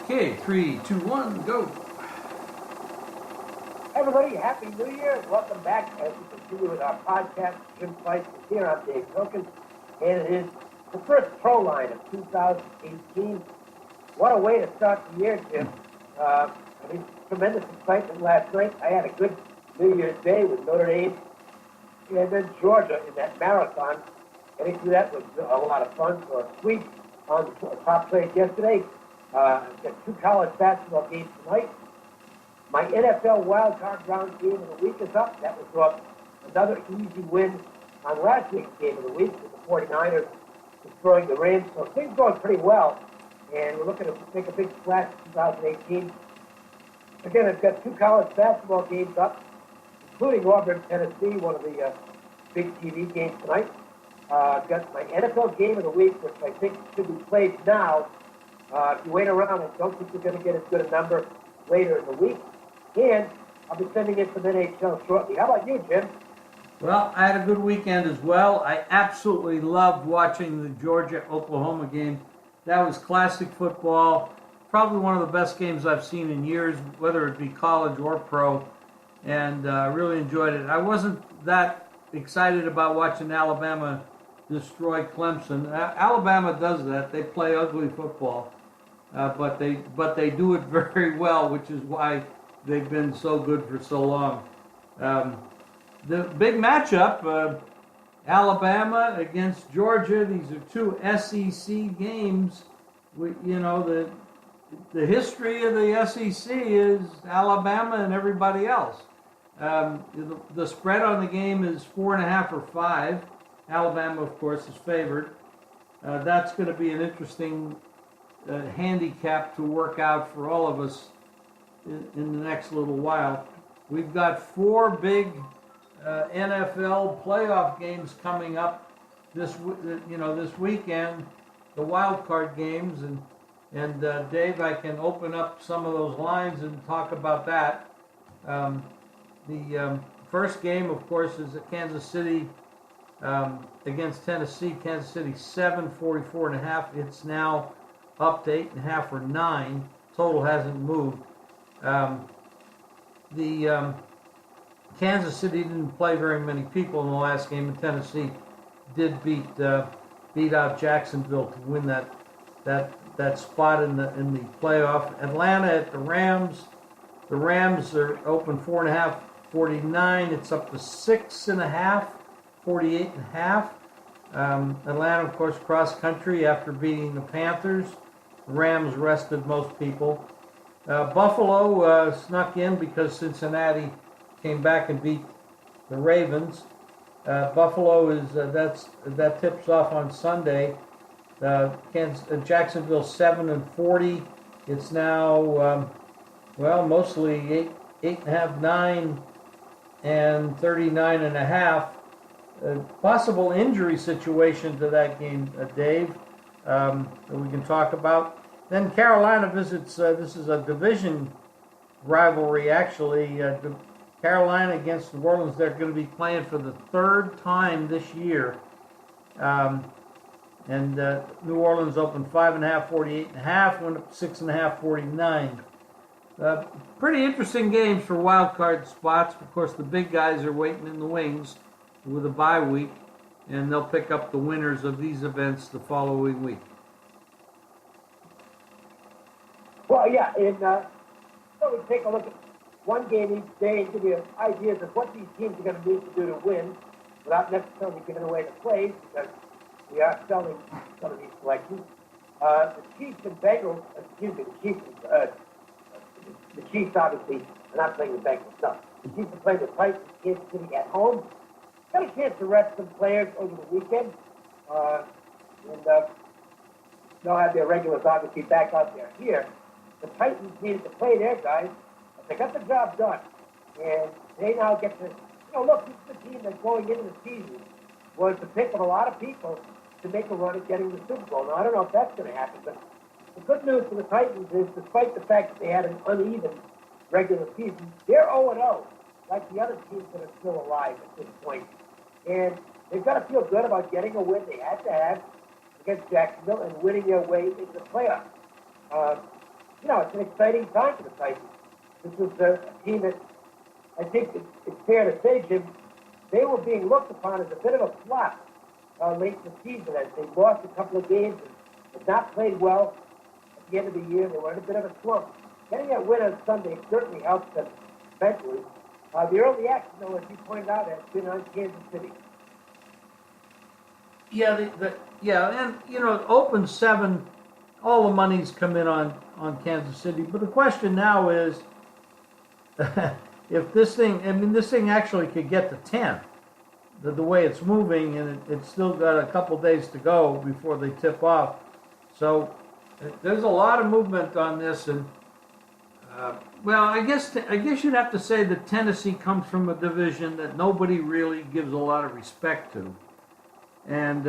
Okay, 3, 2, 1, go. Hey everybody, Happy New Year. Welcome back as we continue with our podcast. Jim Price is here. I'm Dave Token. And it is the first pro line of 2018. What a way to start the year, Jim. Tremendous excitement last night. I had a good New Year's Day with Notre Dame and then Georgia in that marathon. Getting through that was a lot of fun. So a sweep on the top place yesterday. Got 2 college basketball games tonight. My NFL wildcard round game of the week is up. That was another easy win on last week's game of the week with the 49ers destroying the Rams. So things going pretty well. And we're looking to make a big splash in 2018. Again, I've got 2 college basketball games up, including Auburn, Tennessee, one of the big TV games tonight. I've got my NFL game of the week, which I think should be played now. If you wait around, I don't think you're going to get as good a number later in the week. And I'll be sending in some NHL shortly. How about you, Jim? Well, I had a good weekend as well. I absolutely loved watching the Georgia-Oklahoma game. That was classic football. Probably one of the best games I've seen in years, whether it be college or pro. And I really enjoyed it. I wasn't that excited about watching Alabama destroy Clemson. Alabama does that. They play ugly football. But they do it very well, which is why they've been so good for so long. The big matchup, Alabama against Georgia. These are 2 SEC games. The history of the SEC is Alabama and everybody else. The spread on the game is 4.5 or 5. Alabama, of course, is favored. That's going to be an interesting handicap to work out for all of us in the next little while. We've got 4 big NFL playoff games coming up this weekend, the wild card games, and Dave, I can open up some of those lines and talk about that. The first game, of course, is at Kansas City against Tennessee. Kansas City 7, 44.5. It's now up to 8.5 or 9. Total hasn't moved. Kansas City didn't play very many people in the last game, and Tennessee did beat out Jacksonville to win that spot in the playoff. Atlanta at the Rams. The Rams are open 4.5, 49. It's up to 6.5, 48.5. Atlanta, of course, cross country after beating the Panthers. Rams rested most people. Buffalo snuck in because Cincinnati came back and beat the Ravens. Buffalo is that tips off on Sunday. Jacksonville 7-40. It's now mostly 8.5, 9, and 39.5. Possible injury situation to that game, Dave, that we can talk about. Then Carolina visits, this is a division rivalry, actually. Carolina against New Orleans. They're going to be playing for the 3rd time this year. And New Orleans opened 5.5, 48.5, went up 6.5, 49. Pretty interesting games for wild card spots. Of course, the big guys are waiting in the wings with a bye week, and they'll pick up the winners of these events the following week. Well, yeah, and so we take a look at one game each day and give you ideas of what these teams are going to need to do to win without necessarily giving away the plays, because we are selling some of these selections. The Chiefs and Bengals, the Chiefs obviously are not playing the Bengals. No, the Chiefs are playing the Titans, Kansas City at home. Got a chance to rest some players over the weekend, and they'll have their regulars obviously back out there. Here, the Titans needed to play their guys, but they got the job done, and they now get to, look, this is a team that going into the season was the pick of a lot of people to make a run at getting the Super Bowl. Now, I don't know if that's going to happen, but the good news for the Titans is, despite the fact that they had an uneven regular season, they're 0-0, like the other teams that are still alive at this point. And they've got to feel good about getting a win they had to have against Jacksonville and winning their way into the playoffs. it's an exciting time for the Titans. This was a team that I think it's fair to say, Jim, they were being looked upon as a bit of a flop late in the season as they lost a couple of games and had not played well at the end of the year. They were in a bit of a slump. Getting that win on Sunday certainly helps them mentally. The early action, though, as you pointed out, has been on Kansas City. Yeah, and open 7, all the money's come in on Kansas City. But the question now is, if this thing actually could get to 10, the way it's moving, and it's still got a couple days to go before they tip off. So there's a lot of movement on this, and I guess you'd have to say that Tennessee comes from a division that nobody really gives a lot of respect to. And,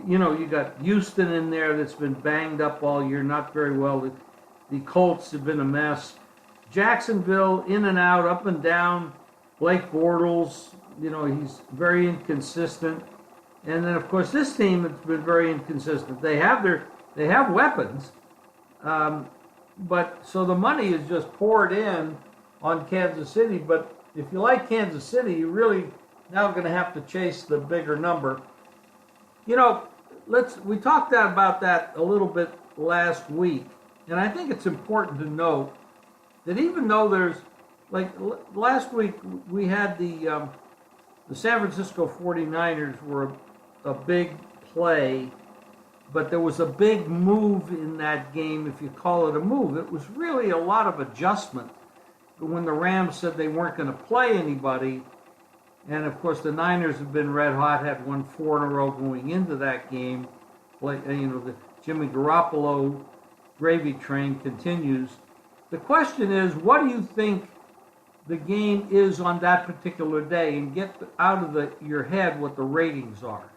you got Houston in there that's been banged up all year, not very well. The Colts have been a mess. Jacksonville, in and out, up and down. Blake Bortles, he's very inconsistent. And then, of course, this team has been very inconsistent. They have weapons, but so the money is just poured in on Kansas City. But if you like Kansas City, you really now going to have to chase the bigger number. We talked about that a little bit last week, and I think it's important to note that even though there's, like last week we had the San Francisco 49ers were a big play, but there was a big move in that game, if you call it a move. It was really a lot of adjustment when the Rams said they weren't going to play anybody. And, of course, the Niners have been red hot, had won 4 in a row going into that game. The Jimmy Garoppolo gravy train continues. The question is, what do you think the game is on that particular day? And get out of your head what the ratings are.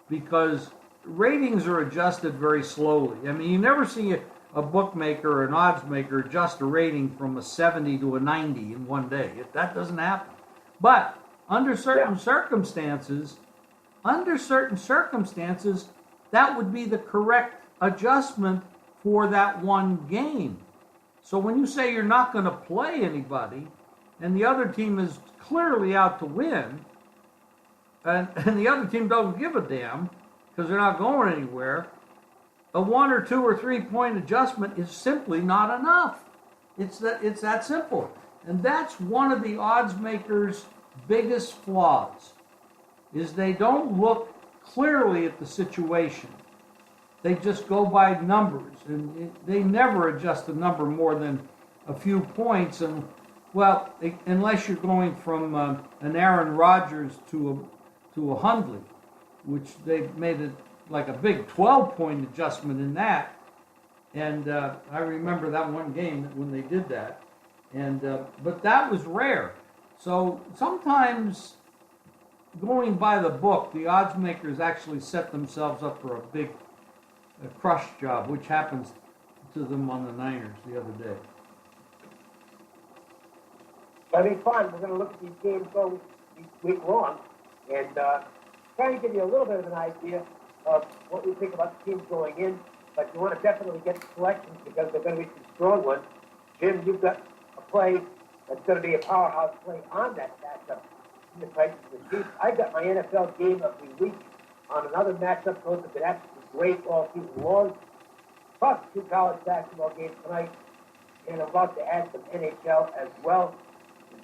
Because ratings are adjusted very slowly. I mean, you never see a bookmaker or an odds maker adjust a rating from a 70 to a 90 in one day. That doesn't happen. But under certain circumstances, that would be the correct adjustment for that one game. So when you say you're not going to play anybody, and the other team is clearly out to win, and the other team doesn't give a damn because they're not going anywhere, a 1 or 2 or 3 point adjustment is simply not enough. It's that simple. And that's one of the odds makers' biggest flaws, is they don't look clearly at the situation. They just go by numbers, and they never adjust a number more than a few points. And unless you're going from an Aaron Rodgers to a Hundley, which they made it like a big 12-point adjustment in that. And I remember that one game when they did that. And but that was rare. So sometimes going by the book, the odds makers actually set themselves up for a big crush job, which happens to them on the Niners the other day. I mean, fine. We're going to look at these games go week long and try to give you a little bit of an idea of what we think about the teams going in. But you want to definitely get the selections because they're going to be some strong ones. Jim, you've got a play that's going to be a powerhouse play on that matchup in the Titans and the Chiefs. I've got my NFL game of the week on another matchup. Those have been absolutely great all season long. Plus 2 college basketball games tonight, and I'm about to add some NHL as well.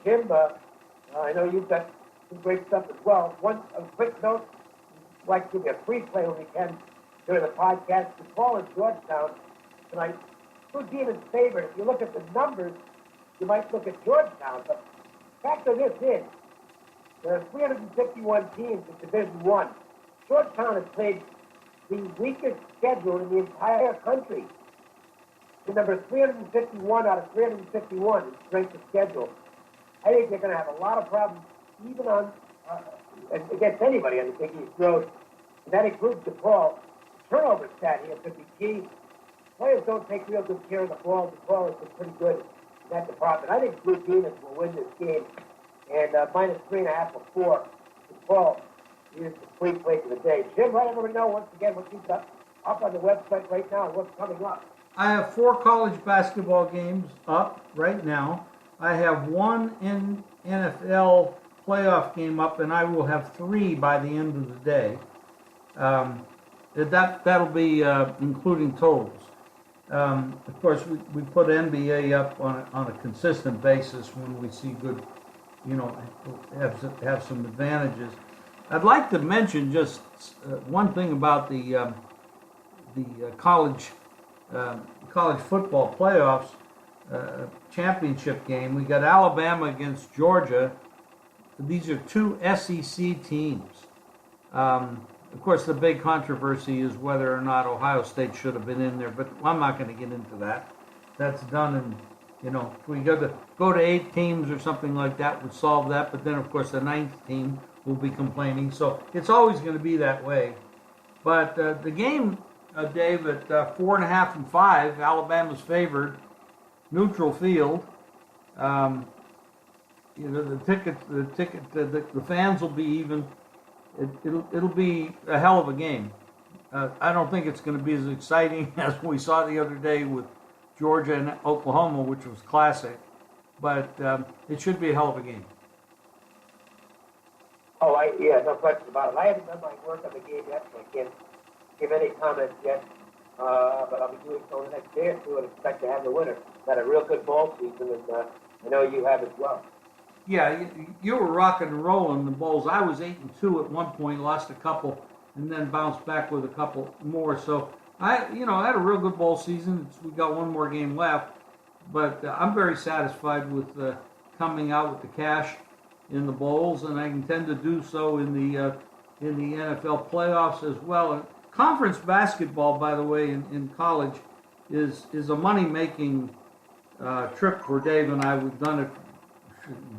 Jim, I know you've got some great stuff as well. A quick note, I'd like to give you a free play when we can during the podcast. The ball in Georgetown tonight. Two demons favored. If you look at the numbers, you might look at Georgetown, but factor this in. There are 351 teams in Division I. Georgetown has played the weakest schedule in the entire country. The number 351 out of 351 in strength of schedule. I think they're going to have a lot of problems even on against anybody on the Big East Road. And that includes DePaul. The turnover stat here could be key. Players don't take real good care of the ball. DePaul has been pretty good in that department. I think Blue Demons will win this game. And minus 3.5 or 4. DePaul is the free play for the day. Jim, let everybody know once again what you've got up on the website right now and what's coming up. I have 4 college basketball games up right now. I have 1 NFL playoff game up, and I will have 3 by the end of the day. That'll be including totals. Of course, we put NBA up on a consistent basis when we see good, have some advantages. I'd like to mention just one thing about the college football playoffs championship game. We got Alabama against Georgia. These are 2 SEC teams. Of course, the big controversy is whether or not Ohio State should have been in there, but I'm not going to get into that. That's done, and if we go to 8 teams or something like that, would solve that. But then, of course, the 9th team will be complaining. So it's always going to be that way. But the game, Dave, at 4.5 and 5, Alabama's favored, neutral field. The fans will be even. It'll be a hell of a game. I don't think it's going to be as exciting as we saw the other day with Georgia and Oklahoma, which was classic, but it should be a hell of a game. Oh, no question about it. I haven't done my work on the game yet, so I can't give any comments yet. But I'll be doing so the next day or two and expect to have the winner. Had a real good ball season, and I know you have as well. Yeah, you were rocking and rolling the bowls. I was 8-2 at one point, lost a couple, and then bounced back with a couple more. So I had a real good bowl season. We got one more game left, but I'm very satisfied with coming out with the cash in the bowls, and I intend to do so in the NFL playoffs as well. And conference basketball, by the way, in college, is a money-making trip for Dave and I. We've done it.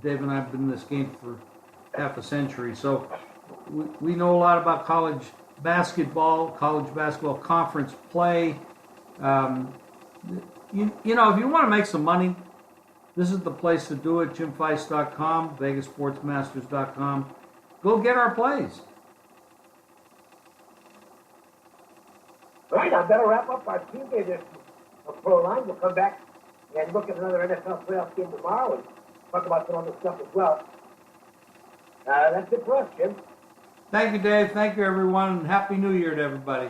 Dave and I have been in this game for half a century, so we know a lot about college basketball conference play. If you want to make some money, this is the place to do it. JimFeist.com, VegasSportsMasters.com. Go get our plays. All right, I better wrap up our Tuesday edition of Pro Line. We'll come back and look at another NFL playoff game tomorrow and talk about some other stuff as well. That's it for us, Jim. Thank you, Dave. Thank you, everyone. And Happy New Year to everybody.